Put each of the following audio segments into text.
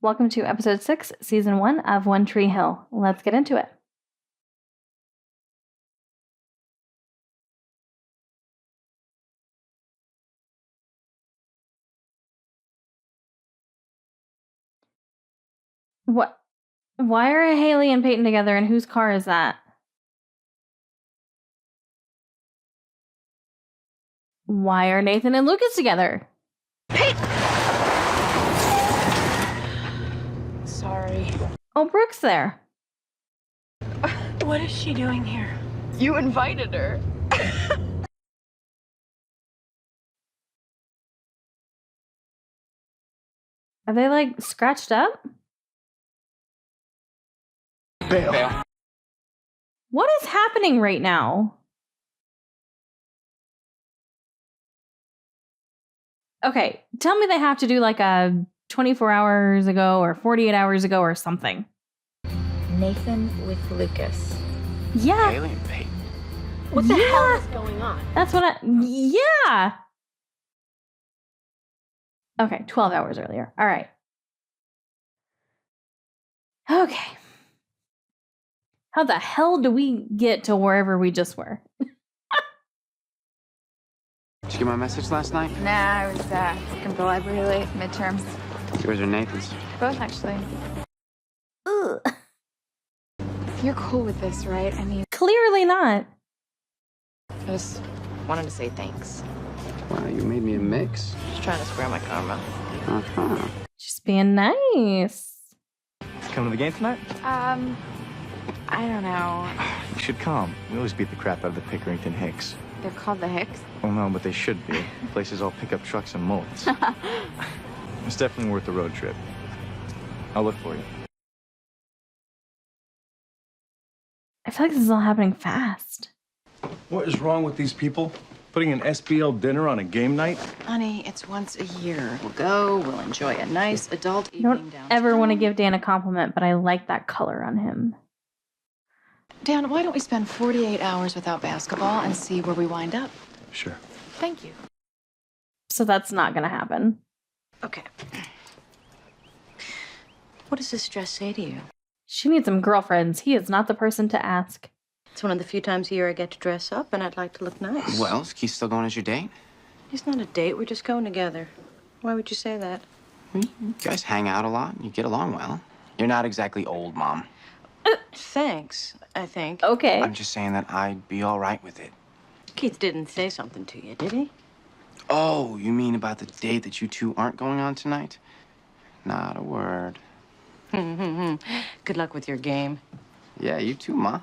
Welcome to episode 6, season 1 of One Tree Hill. Let's get into it. What? Why are Haley and Peyton together, and whose car is that? Why are Nathan and Lucas together? Peyton! Sorry. Oh, Brooke's there. What is she doing here? You invited her. Are they, like, scratched up? Bail. What is happening right now? Okay, tell me they have to do like a 24 hours ago or 48 hours ago or something. Nathan with Lucas. Yeah. Haley and Peyton. What the hell is going on? That's what yeah. Okay, 12 hours earlier. All right. Okay. How the hell do we get to wherever we just were? Did you get my message last night? Nah, I was at the library late, midterms. Yours or Nathan's? Both, actually. Ugh. You're cool with this, right? I mean, Clearly not. I just wanted to say thanks. Wow, you made me a mix. Just trying to square my karma. Uh-huh. Just being nice. Coming to the game tonight? I don't know. You should come. We always beat the crap out of the Pickerington Hicks. They're called the Hicks. Well, no, but they should be. Places all pickup trucks and molds. It's definitely worth the road trip. I'll look for you. I feel like this is all happening fast. What is wrong with these people? Putting an SBL dinner on a game night? Honey, it's once a year. We'll go, we'll enjoy a nice adult I evening don't downtown. ever want to give Dan a compliment, but I like that color on him. Dan, why don't we spend 48 hours without basketball and see where we wind up? Sure. Thank you. So that's not going to happen. Okay. What does this dress say to you? She needs some girlfriends. He is not the person to ask. It's one of the few times a year I get to dress up, and I'd like to look nice. Well, is Keith still going as your date? It's not a date. We're just going together. Why would you say that? You guys hang out a lot. You get along well. You're not exactly old, Mom. Thanks, I think. Okay. I'm just saying that I'd be all right with it. Keith didn't say something to you, did he? Oh, you mean about the date that you two aren't going on tonight? Not a word. Good luck with your game. Yeah, you too, Ma.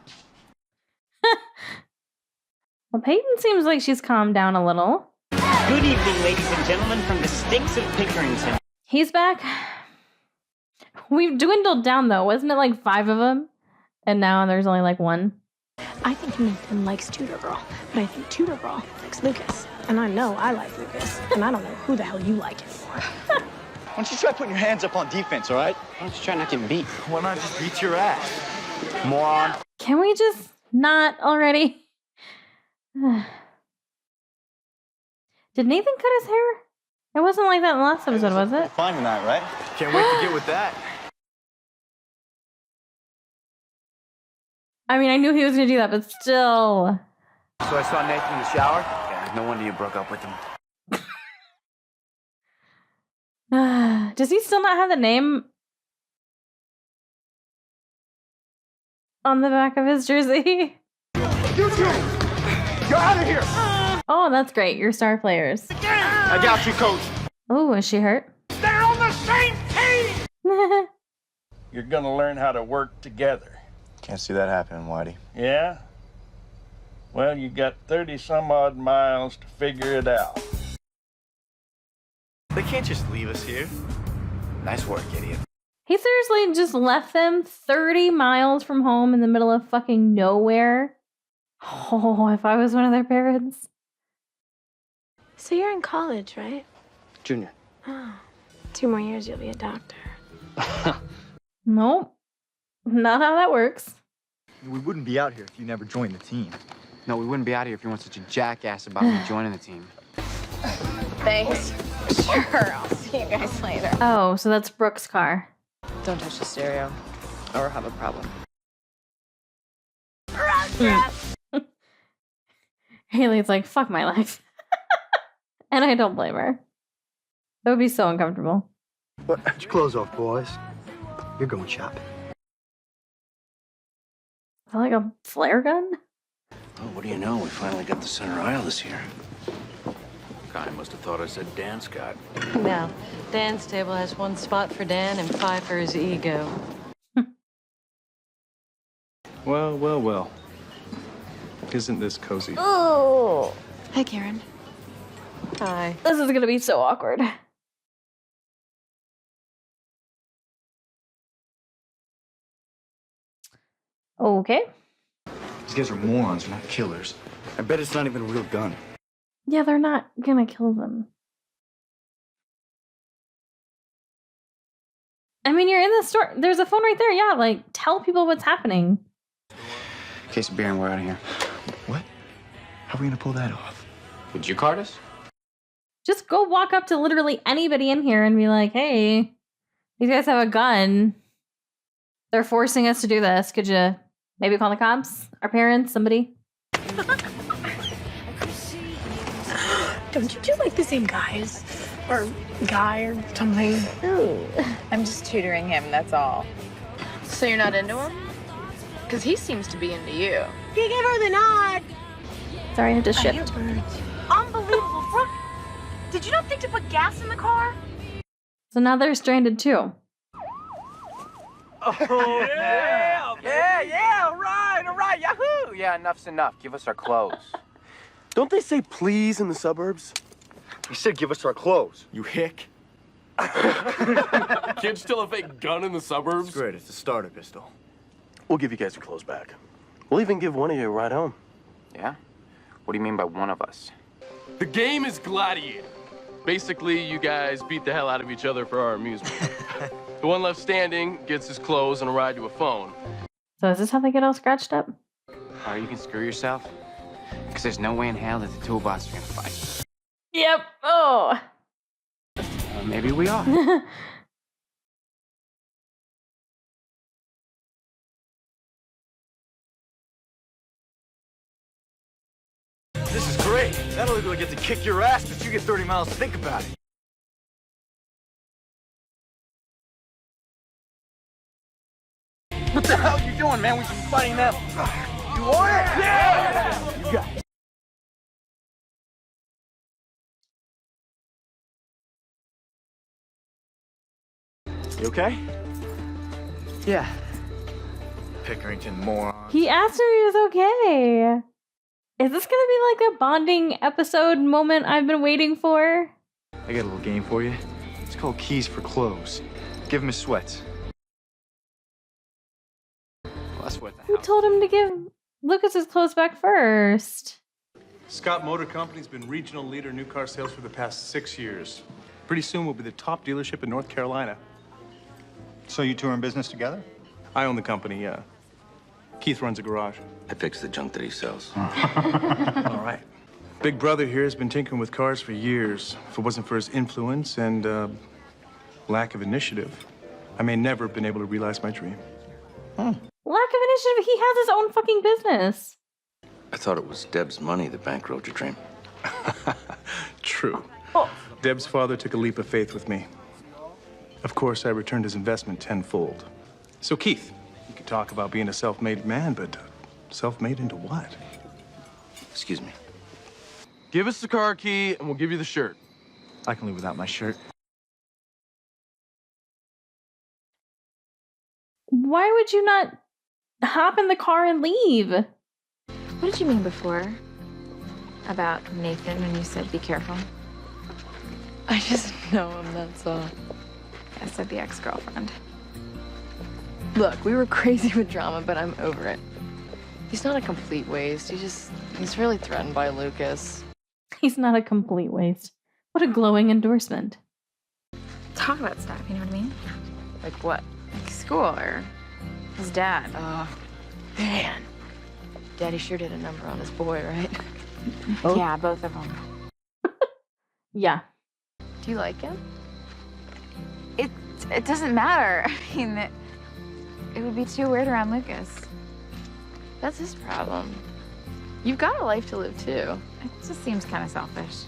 Well, Peyton seems like she's calmed down a little. Good evening, ladies and gentlemen, from the stinks of Pickerington. He's back. We've dwindled down, though. Wasn't it like 5 of them? And now there's only like 1. I think Nathan likes Tudor Girl, but I think Tudor Girl likes Lucas. And I know I like Lucas, and I don't know who the hell you like him for. Why don't you try putting your hands up on defense, all right? Why don't you try not to get beat? Why not just beat your ass? Moron. Can we just not already? Did Nathan cut his hair? It wasn't like that in the last episode, was it? Fine tonight, right? Can't wait to get with that. I mean, I knew he was going to do that, but still. So I saw Nathan in the shower. Yeah, no wonder you broke up with him. Does he still not have the name on the back of his jersey? You two! You're out of here! Oh, that's great. You're star players. I got you, coach. Oh, is she hurt? They're on the same team! You're gonna learn how to work together. Can't see that happening, Whitey. Yeah? Well, you got 30-some-odd miles to figure it out. They can't just leave us here. Nice work, idiot. He seriously just left them 30 miles from home in the middle of fucking nowhere. Oh, if I was one of their parents. So you're in college, right? Junior. Oh, 2 more years you'll be a doctor. Nope. Not how that works. We wouldn't be out here if you never joined the team. No, we wouldn't be out here if you weren't such a jackass about me joining the team. Thanks. Sure, I'll see you guys later. Oh, so that's Brooke's car. don't touch the stereo, or have a problem. Haley's like, fuck my life. And I don't blame her. That would be so uncomfortable. What? Get your clothes off, boys. You're going shopping. Is that like a flare gun? Oh, what do you know? We finally got the center aisle this year. Guy must have thought I said Dan Scott. No. Dan's table has one spot for Dan and 5 for his ego. Well, well, well. Isn't this cozy? Oh. Hi, Karen. Hi. This is gonna be so awkward. Okay. These guys are morons, they're not killers. I bet it's not even a real gun. Yeah, they're not gonna kill them. I mean, you're in the store. There's a phone right there. Yeah, like, tell people what's happening. Case of beer and we're out of here. What? How are we gonna pull that off? Would you card us? Just go walk up to literally anybody in here and be like, hey, these guys have a gun. They're forcing us to do this. Could you maybe call the cops? Our parents? Somebody? Don't you two like the same guys? Or guy or something? Ooh. I'm just tutoring him, that's all. So you're not into him? Because he seems to be into you. He gave her the nod. Sorry, I had to shift. Unbelievable, Brooke. Did you not think to put gas in the car? So now they're stranded too. Oh, yeah, all right, yahoo! Yeah, enough's enough. Give us our clothes. Don't they say please in the suburbs? He said give us our clothes. You hick? Kids still have a fake gun in the suburbs? It's great, it's a starter pistol. We'll give you guys your clothes back. We'll even give one of you a ride home. Yeah? What do you mean by one of us? The game is Gladiator. Basically, you guys beat the hell out of each other for our amusement. The one left standing gets his clothes and a ride to a phone. So is this how they get all scratched up? Or you can screw yourself. Because there's no way in hell that the two of us are gonna fight. Yep. Oh. Maybe we are. This is great. Not only do I get to kick your ass, but you get 30 miles to think about it. What the hell are you doing, man? We should be fighting them. You want it? Yeah! You got it. You okay? Yeah. Pickerington moron. He asked if he was okay. Is this gonna be like a bonding episode moment I've been waiting for? I got a little game for you. It's called Keys for Clothes. Give him his sweats. Well, that's what the Who hell. told him to give Lucas his clothes back first? Scott Motor Company's been regional leader in new car sales for the past 6 years. Pretty soon we'll be the top dealership in North Carolina. So you two are in business together? I own the company, yeah. Keith runs a garage. I fix the junk that he sells. All right. Big brother here has been tinkering with cars for years. If it wasn't for his influence and lack of initiative, I may never have been able to realize my dream. Lack of initiative. He has his own fucking business. I thought it was Deb's money that bankrolled your dream. True. Oh. Deb's father took a leap of faith with me. Of course, I returned his investment tenfold. So, Keith, you could talk about being a self-made man, but self-made into what? Excuse me. Give us the car key and we'll give you the shirt. I can live without my shirt. Why would you not hop in the car and leave? What did you mean before? About Nathan when you said be careful? I just know him, that's all. I said the ex-girlfriend. Look, we were crazy with drama, but I'm over it. He's not a complete waste. He's really threatened by Lucas. He's not a complete waste. What a glowing endorsement. Talk about stuff, you know what I mean? Like what? Like school or his dad. Oh, man. Daddy sure did a number on his boy, right? Both? Yeah, both of them. Yeah. Do you like him? It doesn't matter. I mean, it would be too weird around Lucas. That's his problem. You've got a life to live, too. It just seems kind of selfish.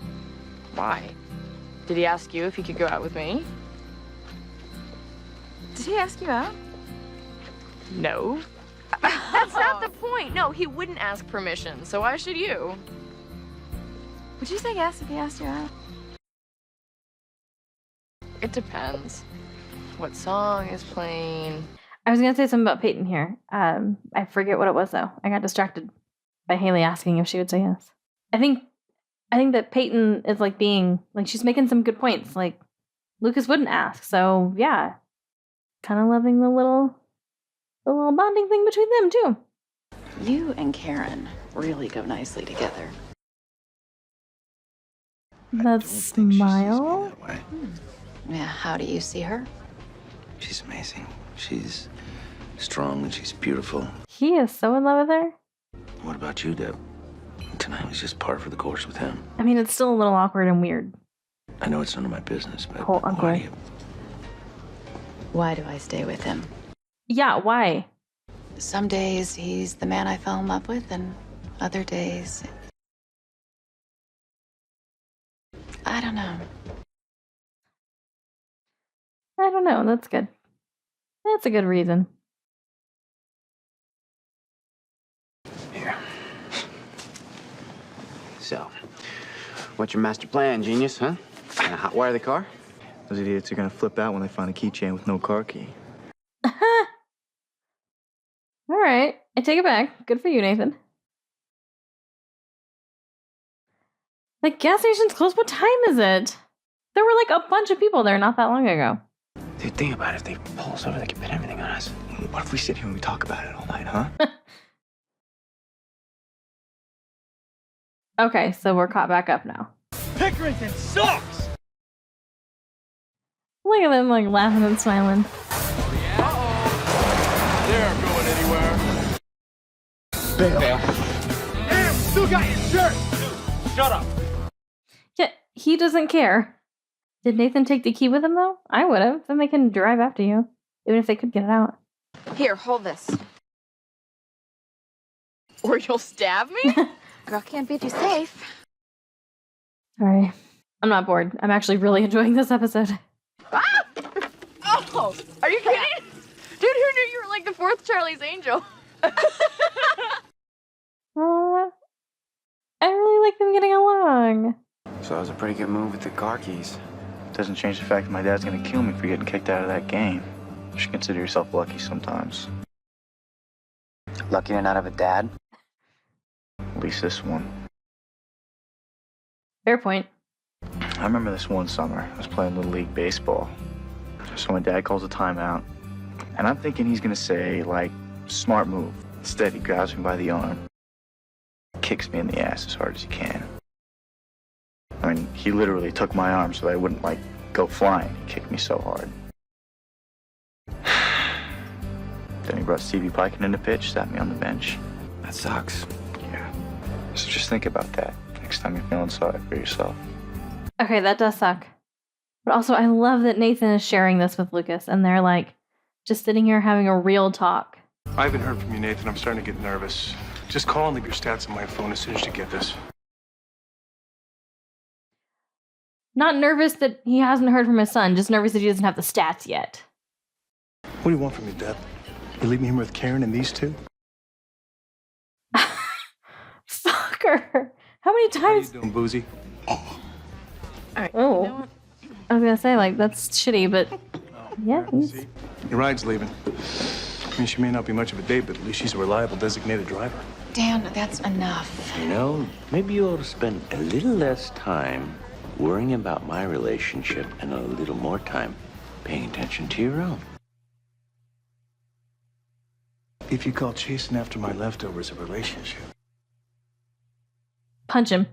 Why? Did he ask you if he could go out with me? Did he ask you out? No. That's not the point. No, he wouldn't ask permission, so why should you? Would you say yes if he asked you out? It depends. What song is playing? I was gonna say something about Peyton here. I forget what it was though. I got distracted by Haley asking if she would say yes. I think that Peyton is like being like she's making some good points. Like Lucas wouldn't ask, so yeah, kind of loving the little bonding thing between them too. You and Karen really go nicely together. That smile. Yeah, how do you see her? She's amazing. She's strong and she's beautiful. He is so in love with her. What about you, Deb? Tonight was just par for the course with him. I mean, it's still a little awkward and weird. I know it's none of my business, but Whole uncle. Why do I stay with him? Yeah, why? Some days he's the man I fell in love with, and other days... I don't know. I don't know. That's good. That's a good reason. Here. So, what's your master plan, genius, huh? Gonna hotwire the car? Those idiots are gonna flip out when they find a keychain with no car key. All right. I take it back. Good for you, Nathan. The gas station's closed. What time is it? There were like a bunch of people there not that long ago. Dude, think about it. If they pull us over, they can pin everything on us. What if we sit here and we talk about it all night, huh? Okay, so we're caught back up now. Pickerington sucks! Look at them like laughing and smiling. They aren't going anywhere. Bail. Damn, still got your shirt! Dude, shut up! Yeah, he doesn't care. Did Nathan take the key with him, though? I would have. Then they can drive after you. Even if they could get it out. Here, hold this. Or you'll stab me? Girl can't be too safe. Sorry. I'm not bored. I'm actually really enjoying this episode. Ah! Oh, are you kidding? Dude, who knew you were like the fourth Charlie's Angel? I really like them getting along. So that was a pretty good move with the car keys. Doesn't change the fact that my dad's gonna kill me for getting kicked out of that game. You should consider yourself lucky sometimes. Lucky to not have a dad? At least this one. Fair point. I remember this one summer. I was playing Little League Baseball. So my dad calls a timeout. And I'm thinking he's gonna say, like, smart move. Instead, he grabs me by the arm, kicks me in the ass as hard as he can. I mean, he literally took my arm so that I wouldn't, like, go flying. He kicked me so hard. Then he brought Stevie Peiken in the pitch, sat me on the bench. That sucks. Yeah. So just think about that next time you're feeling sorry for yourself. Okay, that does suck. But also, I love that Nathan is sharing this with Lucas, and they're, like, just sitting here having a real talk. I haven't heard from you, Nathan. I'm starting to get nervous. Just call and leave your stats on my phone as soon as you get this. Not nervous that he hasn't heard from his son, just nervous that he doesn't have the stats yet. What do you want from me, Deb? You leave me here with Karen and these two? Fucker! How many times? How you doing, Boozy? Oh. I was gonna say, like, that's shitty, but yeah. See, your ride's leaving. I mean, she may not be much of a date, but at least she's a reliable designated driver. Dan, that's enough. You know, maybe you ought to spend a little less time worrying about my relationship and a little more time paying attention to your own. If you call chasing after my leftovers a relationship. Punch him.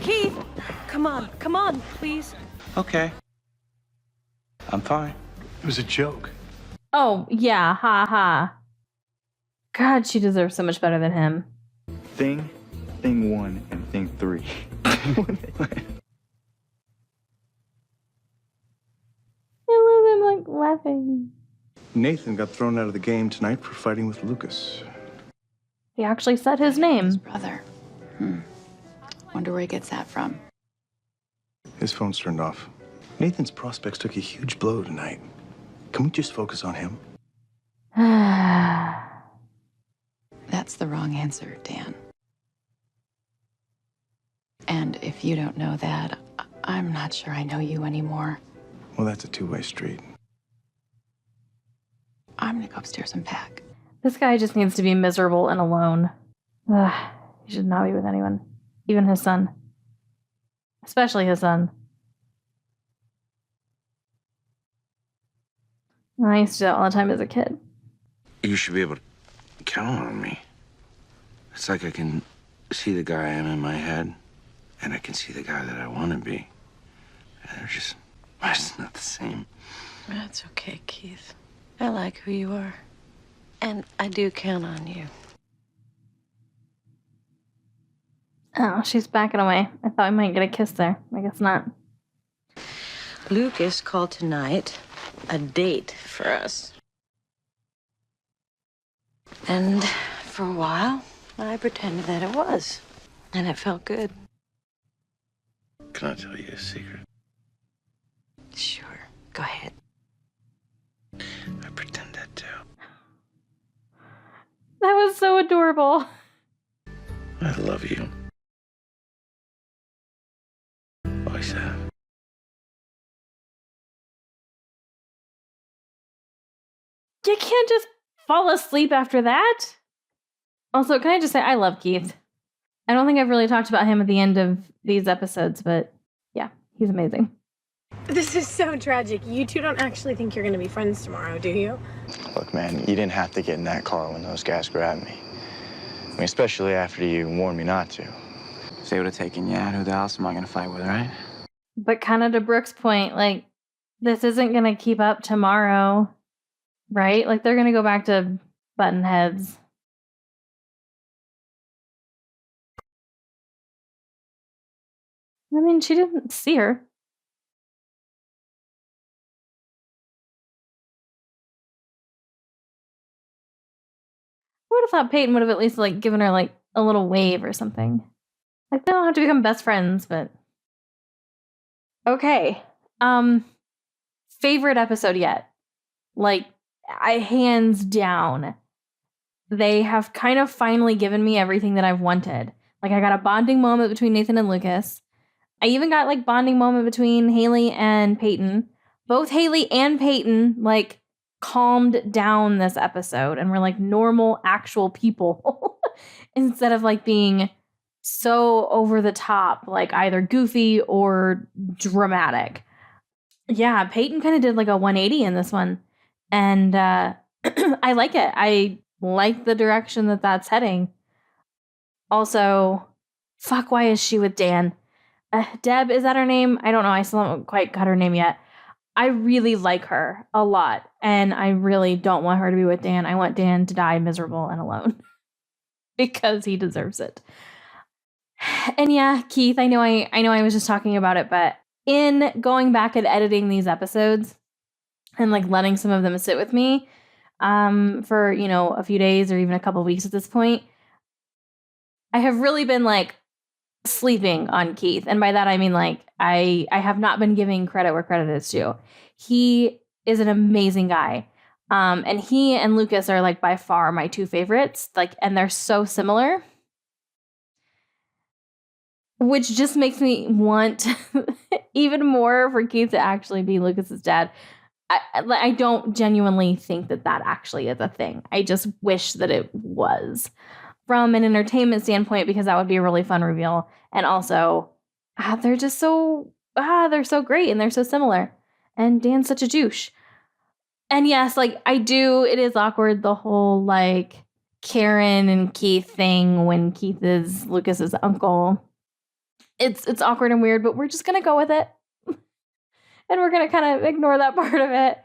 Keith, come on, please. Okay. I'm fine. It was a joke. Oh, yeah, ha ha. God, she deserves so much better than him. Thing 1, and thing 3. laughing. Nathan got thrown out of the game tonight for fighting with Lucas. He actually said his name. His brother. Wonder where he gets that from. His phone's turned off. Nathan's prospects took a huge blow tonight. Can we just focus on him? That's the wrong answer, Dan. And if you don't know that, I'm not sure I know you anymore. Well, that's a two-way street. I'm gonna go upstairs and pack. This guy just needs to be miserable and alone. He should not be with anyone. Even his son. Especially his son. I used to do that all the time as a kid. You should be able to count on me. It's like I can see the guy I am in my head, and I can see the guy that I want to be. And they're just not the same. That's okay, Keith. I like who you are. And I do count on you. Oh, she's backing away. I thought we might get a kiss there. I guess not. Lucas called tonight a date for us. And for a while, I pretended that it was. And it felt good. Can I tell you a secret? Sure, go ahead. I pretend that too. That was so adorable. I love you. Always have. You can't just fall asleep after that. Also, can I just say, I love Keith. I don't think I've really talked about him at the end of these episodes, but yeah, he's amazing. This is so tragic. You two don't actually think you're going to be friends tomorrow, do you? Look, man, you didn't have to get in that car when those guys grabbed me. I mean, especially after you warned me not to. If they would have taken you out, who the else am I gonna fight with, right? But kind of to Brooke's point, like, this isn't going to keep up tomorrow, right? Like, they're going to go back to button heads. I mean, she didn't see her. I would have thought Peyton would have at least, like, given her, like, a little wave or something. Like, they don't have to become best friends, but... Okay. Favorite episode yet. Like, I hands down. They have kind of finally given me everything that I've wanted. Like, I got a bonding moment between Nathan and Lucas. I even got, like, bonding moment between Haley and Peyton. Both Haley and Peyton, like, calmed down this episode and were, like, normal, actual people. Instead of, like, being so over the top, like, either goofy or dramatic. Yeah, Peyton kind of did, like, a 180 in this one. And I like it. I like the direction that that's heading. Also, fuck, why is she with Dan? Deb, is that her name? I don't know. I still haven't quite got her name yet. I really like her a lot. And I really don't want her to be with Dan. I want Dan to die miserable and alone. Because he deserves it. And yeah, Keith, I know I was just talking about it, but in going back and editing these episodes and like letting some of them sit with me for, you know, a few days or even a couple weeks at this point, I have really been like sleeping on Keith. And by that, I mean, like, I have not been giving credit where credit is due. He is an amazing guy. And he and Lucas are like by far my two favorites, like, and they're so similar, which just makes me want even more for Keith to actually be Lucas's dad. I don't genuinely think that actually is a thing. I just wish that it was from an entertainment standpoint, because that would be a really fun reveal. And also, they're just so, they're so great and they're so similar. And Dan's such a douche. And yes, like, it is awkward, the whole, like, Karen and Keith thing when Keith is Lucas's uncle. It's awkward and weird, but we're just going to go with it. And we're going to kind of ignore that part of it,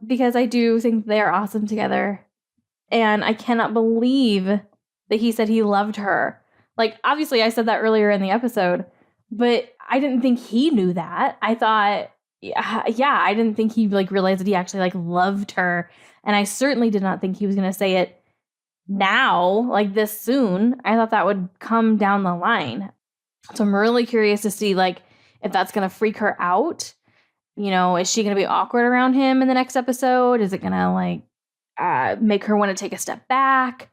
because I do think they're awesome together. And I cannot believe that he said he loved her. Like, obviously I said that earlier in the episode, but I didn't think he knew that. I thought yeah, I didn't think he like realized that he actually like loved her. And I certainly did not think he was going to say it now, like this soon. I thought that would come down the line. So I'm really curious to see like if that's going to freak her out. You know, is she going to be awkward around him in the next episode? Is it going to like make her want to take a step back?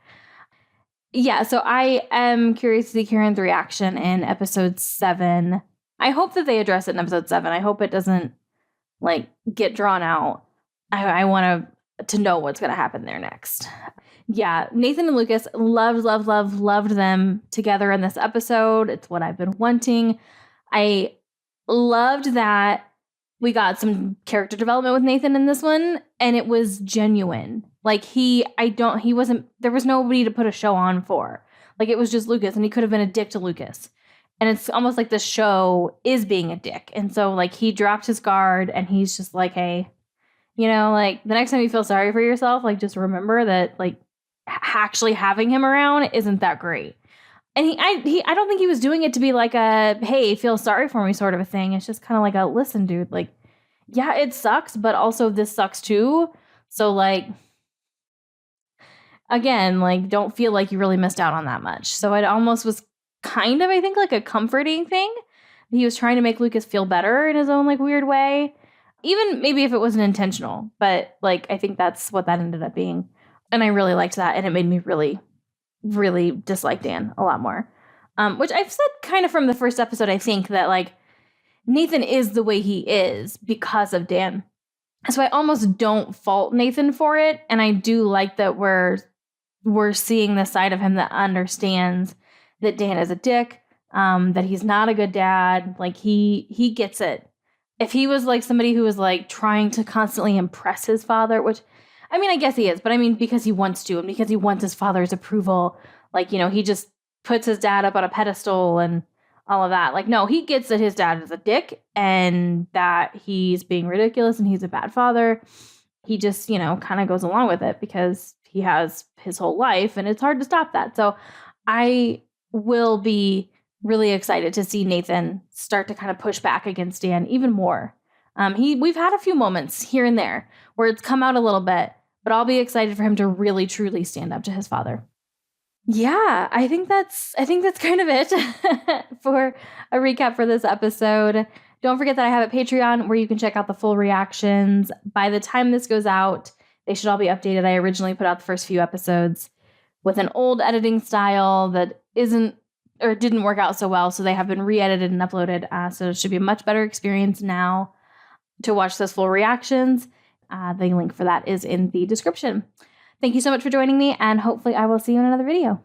Yeah, so I am curious to see Kieran's reaction in episode 7. I hope that they address it in episode 7. I hope it doesn't like get drawn out. I want to know what's going to happen there next. Yeah, Nathan and Lucas loved them together in this episode. It's what I've been wanting. I loved that we got some character development with Nathan in this one, and it was genuine. Like he wasn't, there was nobody to put a show on for. Like it was just Lucas, and he could have been a dick to Lucas. And it's almost like the show is being a dick. And so like he dropped his guard and he's just like, hey, you know, like the next time you feel sorry for yourself, like just remember that like actually having him around isn't that great. And I don't think he was doing it to be like a, hey, feel sorry for me sort of a thing. It's just kind of like a, listen, dude, like, yeah, it sucks, but also this sucks too. So like, again, like, don't feel like you really missed out on that much. So it almost was kind of, I think, like a comforting thing. He was trying to make Lucas feel better in his own like weird way. Even maybe if it wasn't intentional, but like, I think that's what that ended up being. And I really liked that. And it made me really dislike Dan a lot more. Which I've said kind of from the first episode, I think that like Nathan is the way he is because of Dan. So I almost don't fault Nathan for it. And I do like that we're seeing the side of him that understands that Dan is a dick, that he's not a good dad. Like he gets it. If he was like somebody who was like trying to constantly impress his father, which I mean, I guess he is, but I mean, because he wants to and because he wants his father's approval, like, you know, he just puts his dad up on a pedestal and all of that. Like, no, he gets that his dad is a dick and that he's being ridiculous and he's a bad father. He just, you know, kind of goes along with it because he has his whole life and it's hard to stop that. So I will be really excited to see Nathan start to kind of push back against Dan even more. We've had a few moments here and there where it's come out a little bit, but I'll be excited for him to really truly stand up to his father. Yeah, I think that's kind of it for a recap for this episode. Don't forget that I have a Patreon where you can check out the full reactions. By the time this goes out, they should all be updated. I originally put out the first few episodes with an old editing style that didn't work out so well, so they have been re-edited and uploaded. So it should be a much better experience now to watch those full reactions. The link for that is in the description. Thank you so much for joining me, and hopefully I will see you in another video.